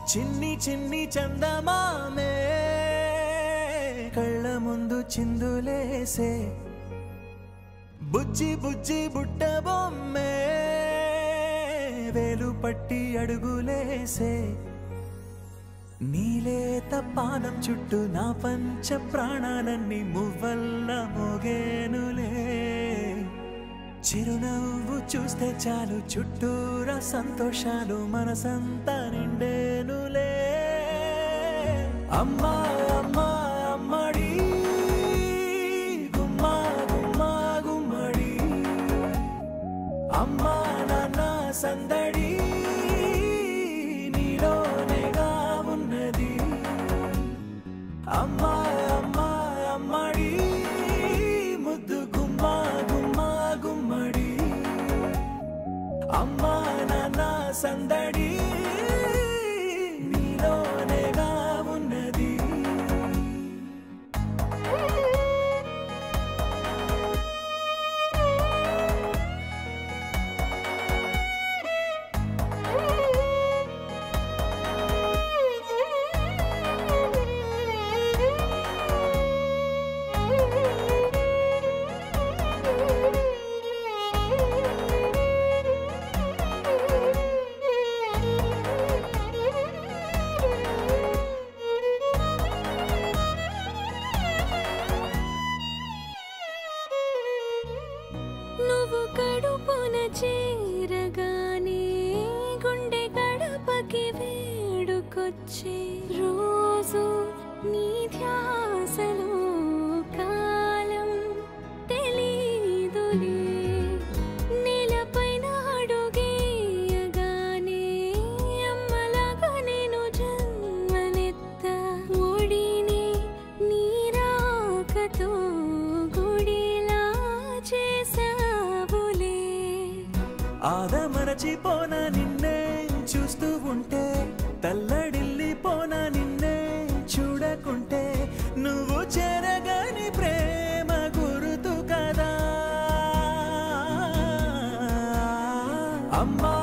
చిన్ని చిన్ని చందమామే కళ్ళ ముందు చిందులేసే బుజ్జి బుజ్జి బుట్ట బొమ్మే వేలు పట్టి అడుగులేసే నీలేత పానం చుట్టూ నా పంచ ప్రాణాలన్నీ మువ్వల్ల మోగేనులే చిరునవ్వు చూస్తే చాలు చుట్టూరా సంతోషాలు మనసంతా నిండేనులే అమ్మా అమ్మా అమ్మడి గుమ్మా గుమ్మా గుమ్మడి అమ్మా నాన్న సందడి నీలోనేగా ఉన్నది అమ్మా అమ్మా అమ్మడి ముద్దు గుమ్మా గుమ్మా గుమ్మడి అమ్మా నాన్న సందడి నీలోనేగా ఉన్నది నువ్వు కడుపున చేరగానే గుండె గడపకి వేడుకొచ్చే రోజు నీ ధ్యాసలో కాలం తెలీదులే నేలపైన అడుగేయగానే అమ్మలాగా నేను జన్మనెత్త ఒడిని నీ రాకతో గుడిలా చేసావులే ఆదమరచిపోనా నిన్నే చూస్తూ ఉంటే తల్లడిల్లిపోనా నిన్నే చూడకుంటే నువ్వు చెరగని ప్రేమ గురుతు కదా అమ్మా